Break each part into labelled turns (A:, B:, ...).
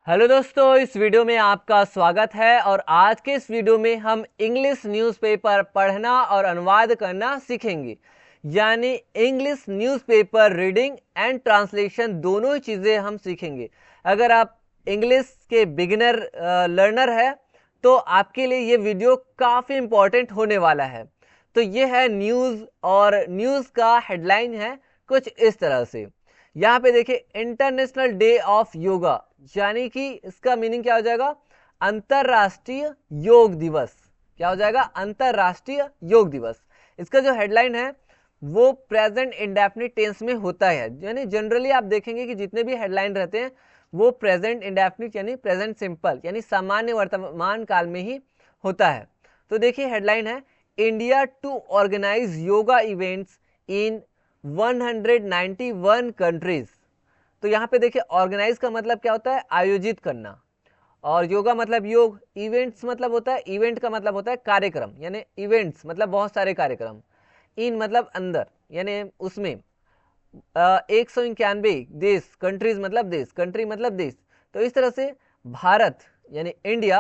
A: Hello दोस्तों, इस video में आपका स्वागत है। और आज के इस वीडियो में हम इंग्लिश न्यूज़पेपर पढ़ना और अनुवाद करना सीखेंगे। यानी English newspaper reading and translation दोनों ही चीज़ें हम सीखेंगे। अगर आप इंग्लिश के बिगिनर लर्नर है तो आपके लिए ये वीडियो काफ़ी इम्पोर्टेंट होने वाला है। तो ये है न्यूज़, और न्यूज़ का हेडलाइन है कुछ इस तरह से। यहाँ पे देखिए, इंटरनेशनल डे ऑफ योगा, यानी कि इसका मीनिंग क्या हो जाएगा? अंतरराष्ट्रीय योग दिवस। क्या हो जाएगा? अंतरराष्ट्रीय योग दिवस। इसका जो हेडलाइन है वो प्रेजेंट इंडेफिनिट टेंस में होता है। यानी जनरली आप देखेंगे कि जितने भी हेडलाइन रहते हैं वो प्रेजेंट इंडेफिनिट यानी प्रेजेंट सिंपल यानी सामान्य वर्तमान काल में ही होता है। तो देखिए, हेडलाइन है India to organise yoga events in 191 countries. तो यहाँ पे देखिए, ऑर्गेनाइज का मतलब क्या होता है? आयोजित करना। और योगा मतलब योग, इवेंट्स मतलब होता है, इवेंट का मतलब होता है कार्यक्रम, यानी इवेंट्स मतलब बहुत सारे कार्यक्रम। इन मतलब अंदर, यानी उसमें 191 देश, कंट्रीज मतलब देश, कंट्री मतलब देश। तो इस तरह से भारत यानी इंडिया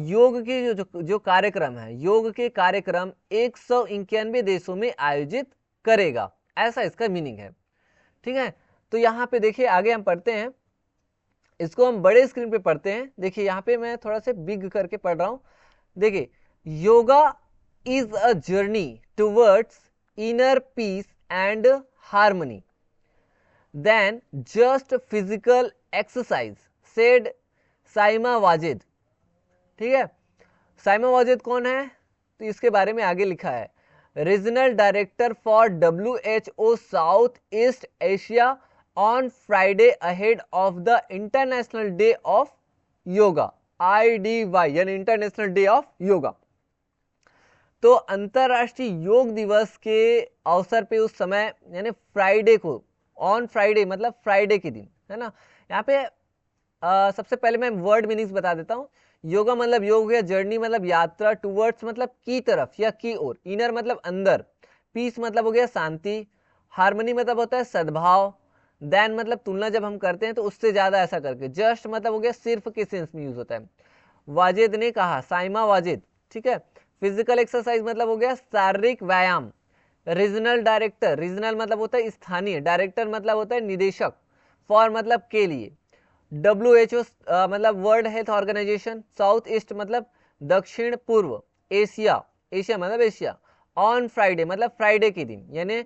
A: योग के जो कार्यक्रम है, योग के कार्यक्रम 191 देशों में आयोजित करेगा, ऐसा इसका मीनिंग है। ठीक है, तो यहाँ पे देखिए आगे हम पढ़ते हैं। इसको हम बड़े स्क्रीन पे पढ़ते हैं। देखिए यहाँ पे मैं थोड़ा सा बिग करके पढ़ रहा हूँ। देखिए, yoga is a journey towards inner peace and harmony then just physical exercise, said Saima Wajid. ठीक है, साइमा वाजिद कौन है? तो इसके बारे में आगे लिखा है, regional director for WHO south east Asia on Friday ahead of the international day of yoga, IDY यानी इंटरनेशनल डे ऑफ योगा। तो अंतरराष्ट्रीय योग दिवस के अवसर पे उस समय यानी फ्राइडे को, ऑन फ्राइडे मतलब फ्राइडे के दिन, है ना। यहाँ पे सबसे पहले मैं वर्ड मीनिंग्स बता देता हूँ। योगा मतलब योग हो गया, जर्नी मतलब यात्रा, टूवर्ड्स मतलब की तरफ या की ओर, इनर मतलब अंदर, पीस मतलब हो गया शांति, हार्मनी मतलब होता है सद्भाव, देन मतलब तुलना जब हम करते हैं तो उससे ज्यादा ऐसा करके, जस्ट मतलब हो गया सिर्फ के सेंस में यूज होता है। वाजिद ने कहा, साइमा वाजिद। ठीक है, फिजिकल एक्सरसाइज मतलब हो गया शारीरिक व्यायाम। रीजनल डायरेक्टर, रीजनल मतलब होता है स्थानीय, डायरेक्टर मतलब होता है निदेशक, फॉर मतलब के लिए, WHO मतलब world health organisation, south east मतलब दक्षिण पूर्व, एशिया, एशिया मतलब एशिया, ऑन फ्राइडे मतलब फ्राइडे के दिन यानी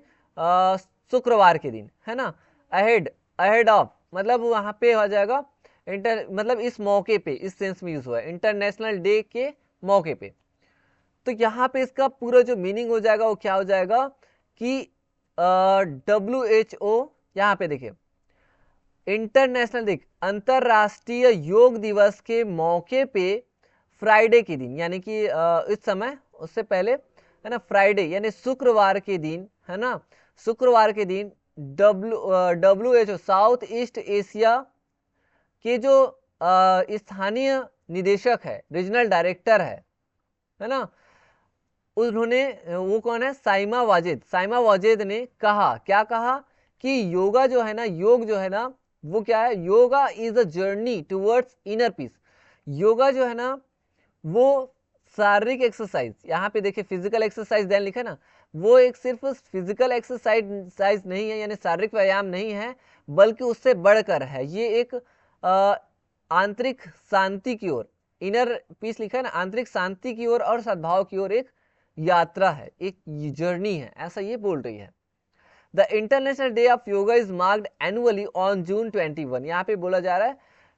A: शुक्रवार के दिन, है ना। अहेड, अहेड ऑफ मतलब वहां पे हो जाएगा इंटर, मतलब इस मौके पे, इस सेंस में यूज हुआ है, इंटरनेशनल डे के मौके पे। तो यहाँ पे इसका पूरा जो मीनिंग हो जाएगा वो क्या हो जाएगा कि WHO, यहाँ पे देखिए इंटरनेशनल, देख अंतरराष्ट्रीय योग दिवस के मौके पे फ्राइडे के दिन, यानी कि इस समय, उससे पहले, है ना, फ्राइडे यानी शुक्रवार के दिन, है ना, शुक्रवार के दिन WHO साउथ ईस्ट एशिया के जो स्थानीय निदेशक है, रीजनल डायरेक्टर है ना, उन्होंने, वो कौन है? साइमा वाजिद, साइमा वाजिद ने कहा, क्या कहा कि योगा जो है ना, योग जो है ना, वो क्या है? Yoga is a journey towards inner piece. Yoga जो है ना वो शारीरिक एक्सरसाइज, यहाँ पे देखिए फिजिकल एक्सरसाइज देन लिखा है ना, वो एक सिर्फ फिजिकल एक्सरसाइज नहीं है, यानी शारीरिक व्यायाम नहीं है, बल्कि उससे बढ़कर है। ये एक आंतरिक शांति की ओर, इनर पीस लिखा है ना, आंतरिक शांति की ओर और सद्भाव की ओर एक यात्रा है, एक जर्नी है, ऐसा ये बोल रही है। The international day of yoga is marked annually on June 21। यहाँ पे बोला जा रहा है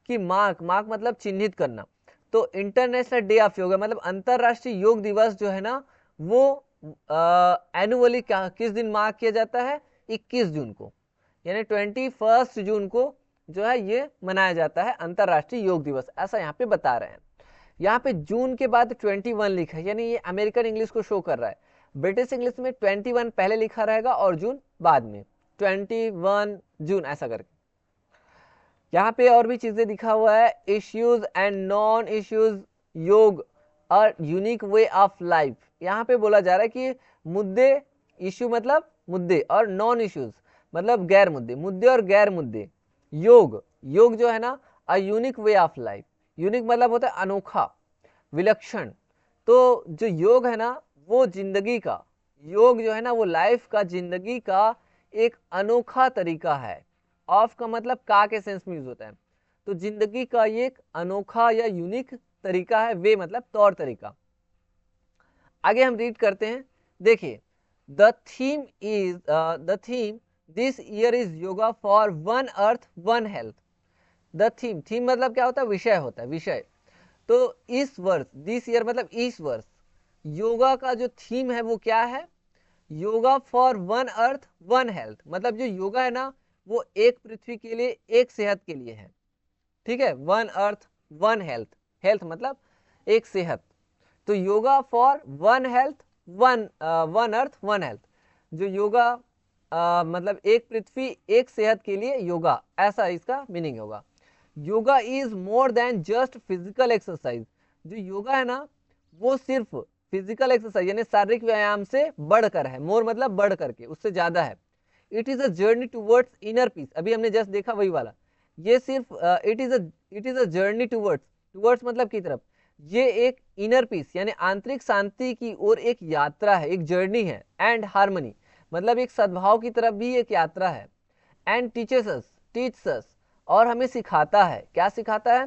A: कि मार्क, मार्क मतलब चिन्हित करना। तो इंटरनेशनल डे ऑफ योगा मतलब अंतरराष्ट्रीय योग दिवस जो है ना, वो एनुअली किस दिन मार्क किया जाता है? 21 जून को, यानी 21 जून को जो है ये मनाया जाता है अंतरराष्ट्रीय योग दिवस, ऐसा यहाँ पे बता रहे हैं। यहाँ पे जून के बाद 21 लिखा है, यानी ये अमेरिकन इंग्लिश को शो कर रहा है। ब्रिटिश इंग्लिश में 21 पहले लिखा रहेगा और जून बाद में, 21 जून ऐसा करके। यहाँ पे और भी चीजें दिखा हुआ है, इश्यूज एंड नॉन इश्यूज योग और यूनिक वे ऑफ लाइफ। यहाँ पे बोला जा रहा है कि मुद्दे, इश्यू मतलब मुद्दे, और नॉन इश्यूज मतलब गैर मुद्दे, मुद्दे और गैर मुद्दे। योग, योग जो है ना a unique way of life. Unique मतलब होता है अनोखा, विलक्षण। तो जो योग है ना वो जिंदगी का, योग जो है ना वो लाइफ का, जिंदगी का एक अनोखा तरीका है। ऑफ का मतलब का के सेंस में यूज होता है, तो जिंदगी का ये एक अनोखा या यूनिक तरीका है। वे मतलब तौर तरीका। आगे हम रीड करते हैं, देखिए the theme this year is yoga for one earth one health. The theme, theme मतलब क्या होता है, विषय होता है, विषय। तो इस वर्ष, दिस ईयर मतलब इस वर्ष, योगा का जो थीम है वो क्या है, yoga for one earth one health. मतलब जो योगा है ना वो एक पृथ्वी के लिए, एक सेहत के लिए है। ठीक है, one earth one health, health मतलब एक सेहत। तो yoga for one health, one earth one health, जो योगा मतलब एक पृथ्वी एक सेहत के लिए योगा, ऐसा इसका मीनिंग होगा। Yoga is more than just physical exercise. जो योगा है ना वो सिर्फ फिजिकल एक्सरसाइज यानी शारीरिक व्यायाम से बढ़कर है। मोर मतलब बढ़ करके, उससे ज्यादा है। It is a journey towards inner peace. अभी हमने जस्ट देखा वही वाला। ये सिर्फ it is a journey towards, towards मतलब की तरफ, ये एक इनर पीस यानी आंतरिक शांति की ओर एक यात्रा है, एक जर्नी है। एंड हार्मनी मतलब एक सद्भाव की तरफ भी एक यात्रा है। एंड टीचेस अस और हमें सिखाता है, क्या सिखाता है,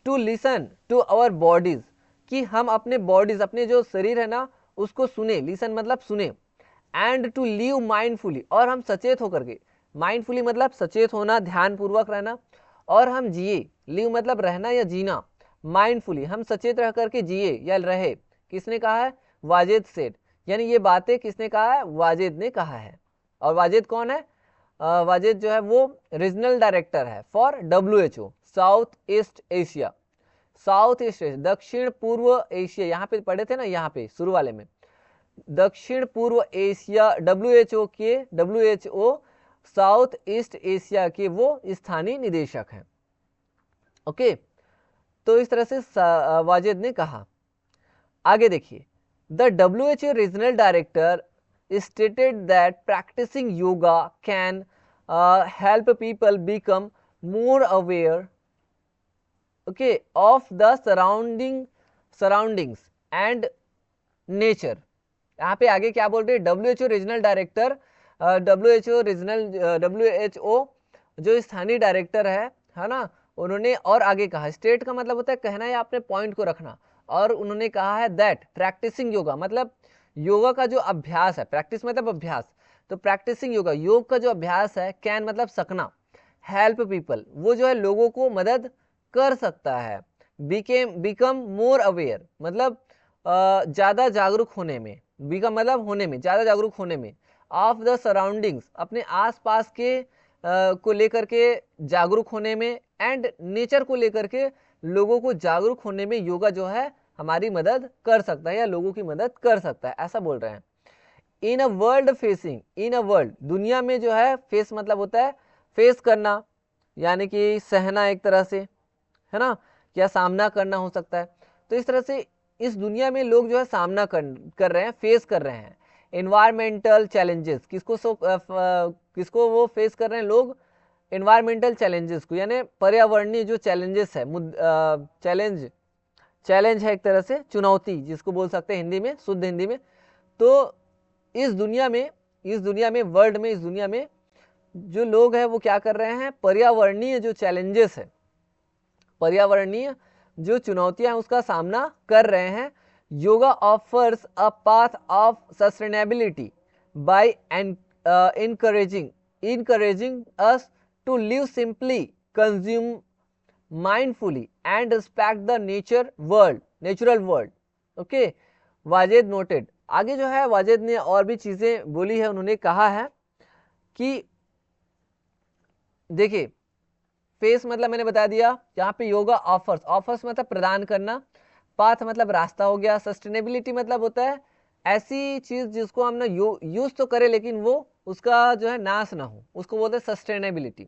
A: to listen to our bodies, कि हम अपने बॉडीज, अपने जो शरीर है ना उसको सुने, लिसन मतलब सुने। एंड टू लिव माइंडफुली, और हम सचेत होकर के, माइंडफुली मतलब सचेत होना, ध्यान पूर्वक रहना, और हम जिए, लिव मतलब रहना या जीना, माइंडफुली हम सचेत रह करके जिए या रहे। किसने कहा है, वाजेद सेठ, यानी ये बातें किसने कहा है, वाजेद ने कहा है। और वाजेद कौन है, वाजेद जो है वो रीजनल डायरेक्टर है for WHO, south east Asia, south east Asia, दक्षिण पूर्व एशिया। यहाँ पे पढ़े थे ना, यहाँ पे शुरू वाले में, दक्षिण पूर्व Asia, WHO south east Asia के वो स्थानीय निदेशक हैं। ओके, तो इस तरह से वाजेद ने कहा। आगे देखिए, the WHO regional director stated that practicing yoga can help people become more aware, okay, of the surroundings and nature। यहाँ पे आगे क्या बोल रहे हैं, WHO रीजनल डायरेक्टर, WHO जो स्थानीय डायरेक्टर है ना, उन्होंने और आगे कहा, स्टेट का मतलब होता है कहना या अपने पॉइंट को रखना, और उन्होंने कहा है दैट प्रैक्टिसिंग योगा मतलब योगा का जो अभ्यास है, प्रैक्टिस मतलब अभ्यास, तो प्रैक्टिसिंग योगा, योग का जो अभ्यास है, कैन मतलब सकना, हेल्प पीपल वो जो है लोगों को मदद कर सकता है, बिकम मोर अवेयर मतलब ज्यादा जागरूक होने में, बिकम मतलब होने में, ज्यादा जागरूक होने में, ऑफ द सराउंडिंग्स अपने आसपास के को लेकर के जागरूक होने में, एंड नेचर को लेकर के लोगों को जागरूक होने में योगा जो है हमारी मदद कर सकता है या लोगों की मदद कर सकता है, ऐसा बोल रहे हैं। In a world facing, in a world दुनिया में जो है, फेस मतलब होता है फेस करना यानी कि सहना एक तरह से, है ना, या सामना करना हो सकता है। तो इस तरह से इस दुनिया में लोग जो है सामना कर रहे हैं, फेस कर रहे हैं एनवायरमेंटल चैलेंजेस। किसको वो फेस कर रहे हैं लोग, एनवायरमेंटल चैलेंजेस को, यानी पर्यावरणीय जो चैलेंजेस है, चैलेंज है एक तरह से, चुनौती जिसको बोल सकते हैं हिंदी में, शुद्ध हिंदी में। तो इस दुनिया में वर्ल्ड में, इस दुनिया में जो लोग हैं वो क्या कर रहे हैं, पर्यावरणीय जो चैलेंजेस है, पर्यावरणीय जो चुनौतियां हैं उसका सामना कर रहे हैं। Yoga offers a path of sustainability by encouraging us to live simply, consume mindfully and respect the natural world। Okay, Wazed noted, आगे जो है वाजेद ने और भी चीजें बोली है। उन्होंने कहा है कि देखिए, फेस मतलब मैंने बता दिया, यहाँ पे योगा ऑफर्स मतलब प्रदान करना, पाथ मतलब रास्ता हो गया, सस्टेनेबिलिटी मतलब होता है ऐसी चीज जिसको हम ना यूज तो करें लेकिन वो उसका जो है नाश ना हो, उसको बोलते हैं सस्टेनेबिलिटी।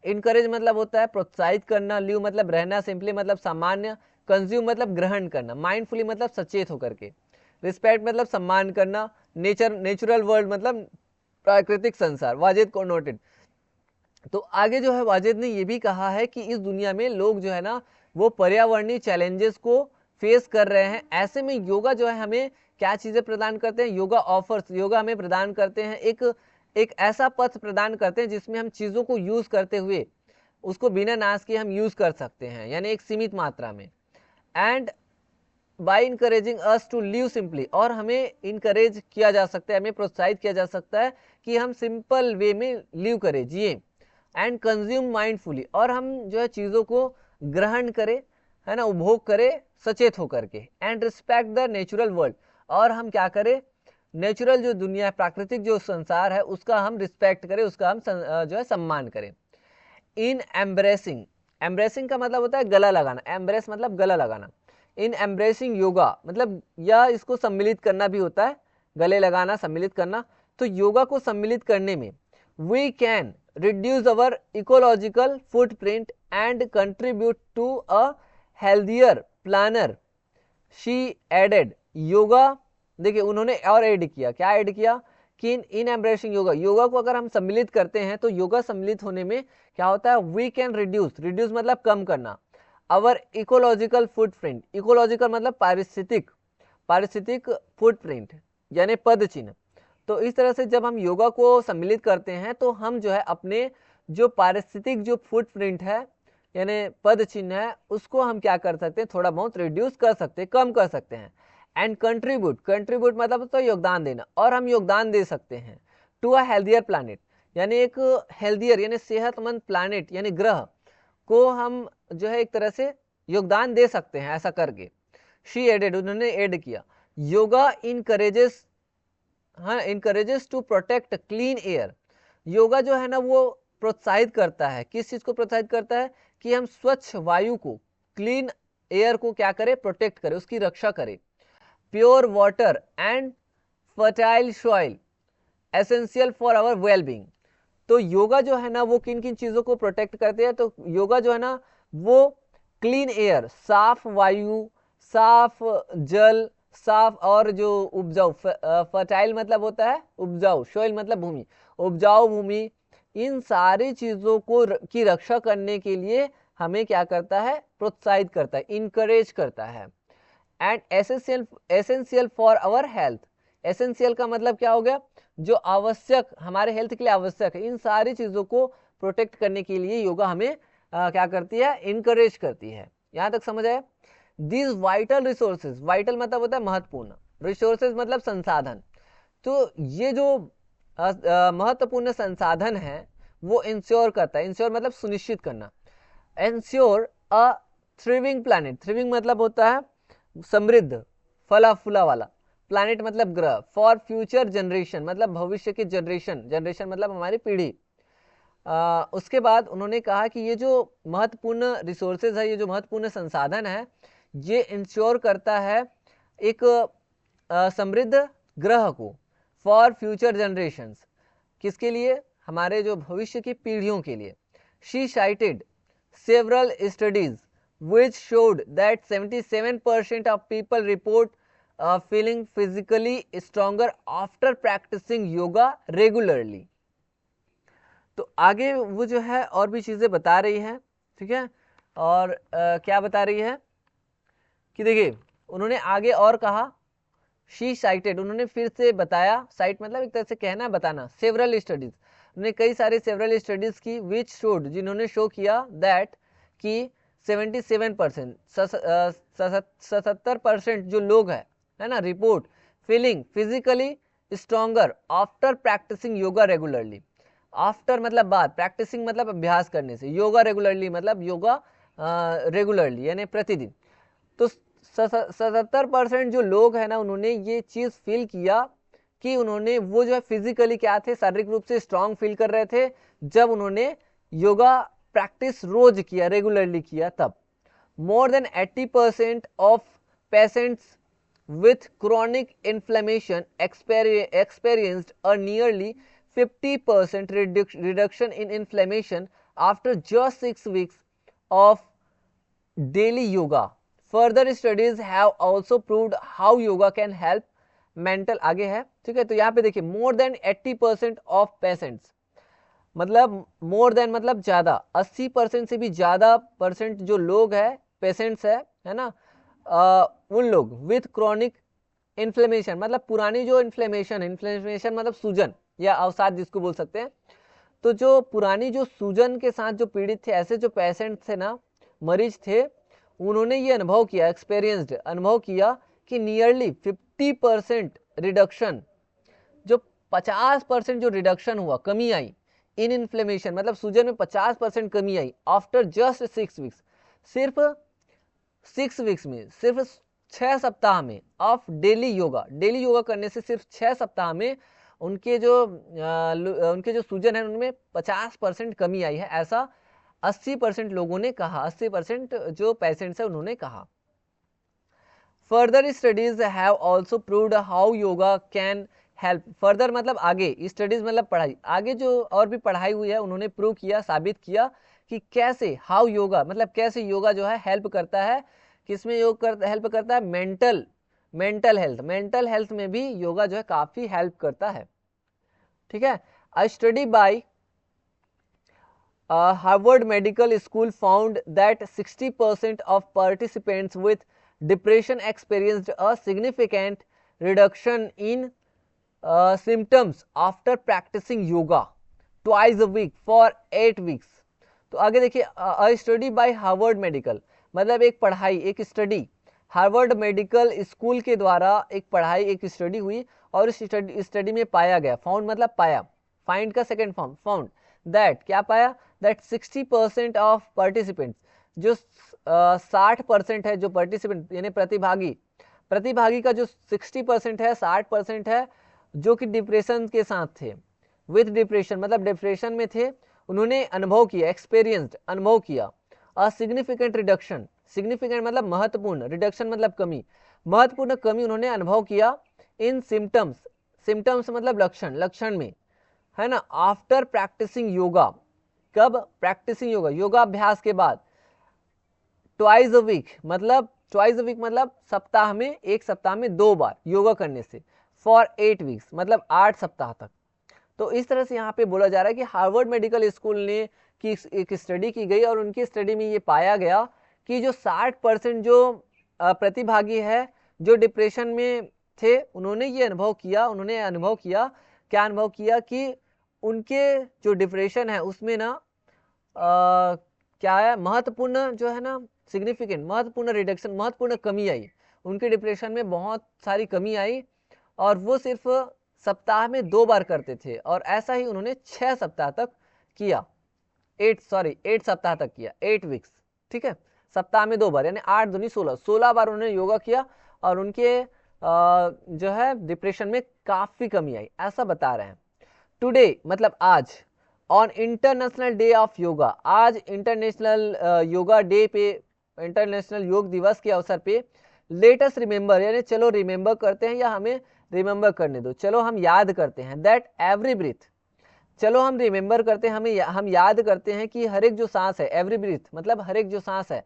A: इनकरेज मतलब होता है प्रोत्साहित करना, लिव मतलब रहना, सिंपली मतलब सामान्य, कंज्यूम मतलब ग्रहण करना, माइंडफुली मतलब सचेत होकर के, रिस्पेक्ट मतलब सम्मान करना, नेचुरल वर्ल्ड मतलब प्राकृतिक संसार। वाजिद को नोटेड, तो आगे जो है वाजिद ने ये भी कहा है कि इस दुनिया में लोग जो है ना वो पर्यावरणीय चैलेंजेस को फेस कर रहे हैं। ऐसे में योगा जो है हमें क्या चीज़ें प्रदान करते हैं, योगा ऑफर्स, योगा हमें प्रदान करते हैं एक ऐसा पथ प्रदान करते हैं जिसमें हम चीज़ों को यूज़ करते हुए उसको बिना नाश किए हम यूज़ कर सकते हैं, यानी एक सीमित मात्रा में। And by encouraging us to live simply, और हमें इनकरेज किया जा सकता है, हमें प्रोत्साहित किया जा सकता है कि हम सिंपल वे में लिव करें, जिए। एंड कंज्यूम माइंडफुली, और हम जो है चीज़ों को ग्रहण करें, है ना, उपभोग करें सचेत होकर के। And respect the natural world, और हम क्या करें, नेचुरल जो दुनिया है, प्राकृतिक जो संसार है उसका हम रिस्पेक्ट करें, उसका हम जो है सम्मान करें। इन एम्ब्रेसिंग, एम्ब्रेसिंग का मतलब होता है गला लगाना, एम्ब्रेस मतलब गला लगाना। इन एम्ब्रेसिंग योगा मतलब या इसको सम्मिलित करना भी होता है, गले लगाना, सम्मिलित करना। तो योगा को सम्मिलित करने में we can reduce our ecological footprint and contribute to a healthier planet. She added, yoga, देखिए उन्होंने और ऐड किया, क्या ऐड किया कि इन एम्ब्रेसिंग योगा, योगा को अगर हम सम्मिलित करते हैं तो योगा सम्मिलित होने में क्या होता है, वी कैन रिड्यूस, रिड्यूस मतलब कम करना, अवर इकोलॉजिकल फुटप्रिंट, इकोलॉजिकल मतलब पारिस्थितिक फुटप्रिंट यानी पद चिन्ह। तो इस तरह से जब हम योगा को सम्मिलित करते हैं तो हम जो है अपने जो पारिस्थितिक जो फुटप्रिंट है यानी पद चिन्ह है उसको हम क्या कर सकते हैं, थोड़ा बहुत रिड्यूस कर सकते हैं, कम कर सकते हैं। एंड कंट्रीब्यूट, कंट्रीब्यूट मतलब तो योगदान देना, और हम योगदान दे सकते हैं टू अ हेल्दियर प्लानिट, यानी एक हेल्दियर यानी सेहतमंद प्लानिट यानी ग्रह को हम जो है एक तरह से योगदान दे सकते हैं ऐसा करके। शी एडेड, उन्होंने ऐड किया, योगा इनकरेजेस, हाँ, encourages to protect clean air, yoga जो है ना वो प्रोत्साहित करता है, किस चीज को प्रोत्साहित करता है कि हम स्वच्छ वायु को, क्लीन एयर को क्या करें, प्रोटेक्ट करें, उसकी रक्षा करें। Pure water and fertile soil essential for our wellbeing, तो योगा जो है ना वो किन किन चीजों को प्रोटेक्ट करते हैं, तो योगा जो है ना वो क्लीन एयर, साफ वायु, साफ जल, साफ और जो उपजाऊ, फर्टाइल मतलब होता है उपजाऊ, सोइल मतलब भूमि, उपजाऊ भूमि, इन सारी चीजों को की रक्षा करने के लिए हमें क्या करता है, प्रोत्साहित करता है, इनकरेज करता है। And essential for our health, essential का मतलब क्या हो गया, जो आवश्यक, हमारे हेल्थ के लिए आवश्यक है, इन सारी चीजों को प्रोटेक्ट करने के लिए योगा हमें क्या करती है, इनकरेज करती है। यहां तक समझ आया। दिस वाइटल रिसोर्सेज, वाइटल मतलब होता है महत्वपूर्ण, रिसोर्सेज मतलब संसाधन, तो ये जो महत्वपूर्ण संसाधन है वो इंश्योर करता है, इंश्योर मतलब सुनिश्चित करना, इंश्योर अ थ्रिविंग प्लैनेट, थ्रिविंग मतलब होता है समृद्ध, फला फूला वाला, प्लैनेट मतलब ग्रह, फॉर फ्यूचर जनरेशन मतलब भविष्य की जनरेशन, जनरेशन मतलब हमारी पीढ़ी। उसके बाद उन्होंने कहा कि ये जो महत्वपूर्ण रिसोर्सेज है, ये जो महत्वपूर्ण संसाधन है, ये इंश्योर करता है एक समृद्ध ग्रह को, फॉर फ्यूचर जनरेशंस, किसके लिए, हमारे जो भविष्य की पीढ़ियों के लिए। She cited several studies which showed that 77% of people report feeling physically stronger after practicing yoga regularly। तो आगे वो जो है और भी चीज़ें बता रही है, ठीक है, और क्या बता रही है कि देखिए उन्होंने आगे और कहा, शी साइटेड, उन्होंने फिर से बताया, साइट मतलब एक तरह से कहना, बताना, सेवरल स्टडीज, उन्होंने कई सारे सेवरल स्टडीज की, विच शोड, जिन्होंने शो किया, दैट कि 77%, 77% जो लोग है ना, report feeling physically stronger after practising yoga regularly, after मतलब बाद, प्रैक्टिसिंग मतलब अभ्यास करने से, योगा रेगुलरली मतलब योगा रेगुलरली यानी प्रतिदिन। तो 77% जो लोग हैं ना उन्होंने ये चीज़ फील किया कि उन्होंने वो जो है फिजिकली क्या थे, शारीरिक रूप से स्ट्रांग फील कर रहे थे जब उन्होंने योगा प्रैक्टिस रोज किया, रेगुलरली किया तब। More than 80% of patients with chronic inflammation experienced a nearly 50% reduction in inflammation after just 6 weeks of daily yoga. Further studies have also proved how yoga can help mental, आगे है, ठीक है, तो यहाँ पे देखिए more than 80% of patients, मतलब more than मतलब ज़्यादा, 80% से भी ज़्यादा परसेंट जो लोग है, पेशेंट्स है ना, उन लोग विथ क्रॉनिक इन्फ्लेमेशन, मतलब पुरानी जो इन्फ्लेमेशन मतलब सूजन या अवसाद जिसको बोल सकते हैं, तो जो पुरानी जो सूजन के साथ जो पीड़ित थे, ऐसे जो पेशेंट थे ना, मरीज थे, उन्होंने ये अनुभव किया, एक्सपीरियंस्ड अनुभव किया कि नियरली 50% रिडक्शन, जो 50% जो रिडक्शन हुआ, कमी आई इन इन्फ्लेमेशन, मतलब सूजन में 50% कमी आई आफ्टर जस्ट 6 वीक्स, सिर्फ 6 वीक्स में, सिर्फ 6 सप्ताह में ऑफ डेली योगा करने से सिर्फ 6 सप्ताह में उनके जो सूजन है उनमें 50% कमी आई है, ऐसा 80% लोगों ने कहा, 80% जो पेशेंट्स है उन्होंने कहा। Further studies have also proved how yoga can help, further मतलब आगे, स्टडीज मतलब पढ़ाई, आगे जो और भी पढ़ाई हुई है उन्होंने प्रूव किया, साबित किया कि कैसे, हाउ योगा मतलब कैसे योगा जो है हेल्प करता है, किसमें हेल्प करता है, मेंटल हेल्थ में भी योगा जो है काफी हेल्प करता है। ठीक है, अ study bye Harvard Medical School found that 60% of participants with depression experienced a significant reduction in symptoms after practicing yoga twice a week for 8 weeks. तो आगे देखिए, a study by Harvard Medical मतलब एक पढ़ाई, एक स्टडी, हार्वर्ड मेडिकल स्कूल के द्वारा एक पढ़ाई, एक स्टडी हुई, और इस स्टडी में पाया गया, फाउंड मतलब पाया, फाइंड का सेकेंड फॉर्म फाउंड, दैट क्या पाया, दैट 60% ऑफ पार्टिसिपेंट्स, जो 60% है, जो पार्टिसिपेंट यानी प्रतिभागी का जो 60% है, 60% है, जो कि डिप्रेशन के साथ थे, विथ डिप्रेशन मतलब डिप्रेशन में थे, उन्होंने अनुभव किया, एक्सपीरियंस्ड अनुभव किया, अ सिग्निफिकेंट रिडक्शन, सिग्निफिकेंट मतलब महत्वपूर्ण, रिडक्शन मतलब कमी, महत्वपूर्ण कमी उन्होंने अनुभव किया इन सिम्टम्स मतलब लक्षण में, है ना, आफ्टर प्रैक्टिसिंग योगा, कब प्रैक्टिसिंग योगाभ्यास के बाद, ट्वाइस अ वीक मतलब सप्ताह में, एक सप्ताह में 2 बार योगा करने से, फॉर 8 वीक्स मतलब 8 सप्ताह तक। तो इस तरह से यहाँ पे बोला जा रहा है कि हार्वर्ड मेडिकल स्कूल ने की एक स्टडी की गई, और उनकी स्टडी में ये पाया गया कि जो 60% जो प्रतिभागी है, जो डिप्रेशन में थे, उन्होंने ये अनुभव किया, क्या अनुभव किया कि उनके जो डिप्रेशन है उसमें ना क्या है, महत्वपूर्ण जो है ना, सिग्निफिकेंट महत्वपूर्ण रिडक्शन, महत्वपूर्ण कमी आई, उनके डिप्रेशन में बहुत सारी कमी आई, और वो सिर्फ सप्ताह में 2 बार करते थे, और ऐसा ही उन्होंने 6 सप्ताह तक किया, 8 सप्ताह तक किया, 8 वीक्स। ठीक है, सप्ताह में 2 बार यानी 8 दूनी 16 बार उन्होंने योगा किया, और उनके जो है डिप्रेशन में काफी कमी आई, ऐसा बता रहे हैं। टुडे मतलब आज, on international day of yoga, आज इंटरनेशनल योगा डे पे, इंटरनेशनल योग दिवस के अवसर पे, लेटस रिमेंबर यानी चलो रिमेंबर करते हैं, या हमें रिमेंबर करने दो, चलो हम याद करते हैं, दैट एवरी ब्रीथ, चलो हम रिमेंबर करते हैं, हम याद करते हैं कि हर एक जो सांस है, एवरी ब्रीथ मतलब हर एक जो सांस है,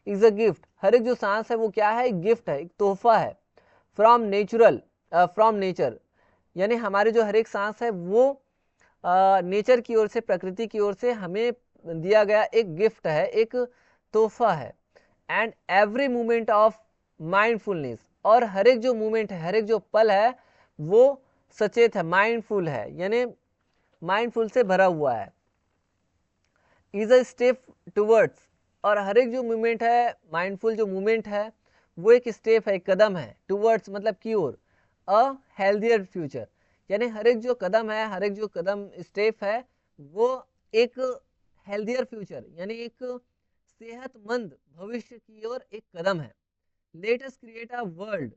A: इज अ गिफ्ट, हर एक जो सांस है वो क्या है, एक गिफ्ट है, एक तोहफा है, फ्रॉम नेचर, यानी हमारे जो हर एक सांस है वो नेचर की ओर से, प्रकृति की ओर से हमें दिया गया एक गिफ्ट है, एक तोहफा है। And every movement of mindfulness, और हर एक जो मूवमेंट है, हर एक जो पल है वो सचेत है, माइंडफुल है, यानी माइंडफुल से भरा हुआ है। इज अ स्टेप टुवर्ड्स, और हर एक जो मूवमेंट है, माइंडफुल जो मूवमेंट है वो एक स्टेप है, एक कदम है, टुवर्ड्स मतलब की ओर, अ हेल्थियर फ्यूचर, यानी हर एक जो कदम है, हर एक जो कदम स्टेप है वो एक हेल्थियर फ्यूचर यानी एक सेहतमंद भविष्य की ओर एक कदम है। Let us create a world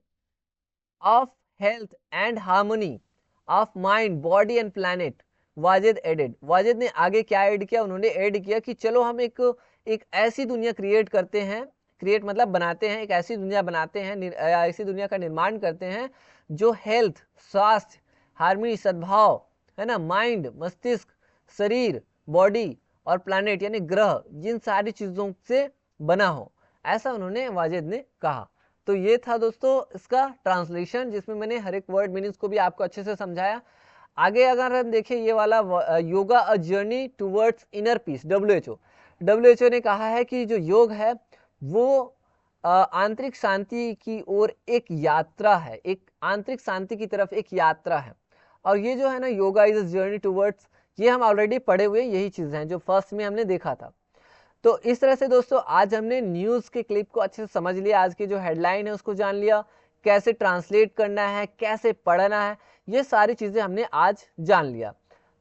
A: of health and harmony of mind, body and planet, Wajid added, Wajid ने आगे क्या ऐड किया, उन्होंने ऐड किया कि चलो हम एक ऐसी दुनिया क्रिएट करते हैं, क्रिएट मतलब बनाते हैं, एक ऐसी दुनिया बनाते हैं, ऐसी दुनिया का निर्माण करते हैं जो हेल्थ, स्वास्थ्य, हार्मनी, सद्भाव, है ना, माइंड मस्तिष्क, शरीर, बॉडी और प्लैनेट यानी ग्रह, जिन सारी चीजों से बना हो, ऐसा उन्होंने वाजिद ने कहा। तो ये था दोस्तों इसका ट्रांसलेशन, जिसमें मैंने हर एक वर्ड मीनिंग्स को भी आपको अच्छे से समझाया। आगे अगर हम देखें ये वाला योगा अ journey towards inner piece, W ने कहा है कि जो योग है वो आंतरिक शांति की ओर एक यात्रा है, एक आंतरिक शांति की तरफ एक यात्रा है। और ये जो है ना yoga is a journey towards, ये हम ऑलरेडी पढ़े हुए यही चीज़ें हैं जो फर्स्ट में हमने देखा था। तो इस तरह से दोस्तों आज हमने न्यूज़ के क्लिप को अच्छे से समझ लिया, आज की जो हेडलाइन है उसको जान लिया, कैसे ट्रांसलेट करना है, कैसे पढ़ना है, ये सारी चीज़ें हमने आज जान लिया।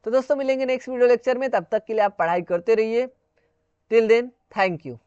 A: तो दोस्तों मिलेंगे नेक्स्ट वीडियो लेक्चर में, तब तक के लिए आप पढ़ाई करते रहिए। Till then thank you.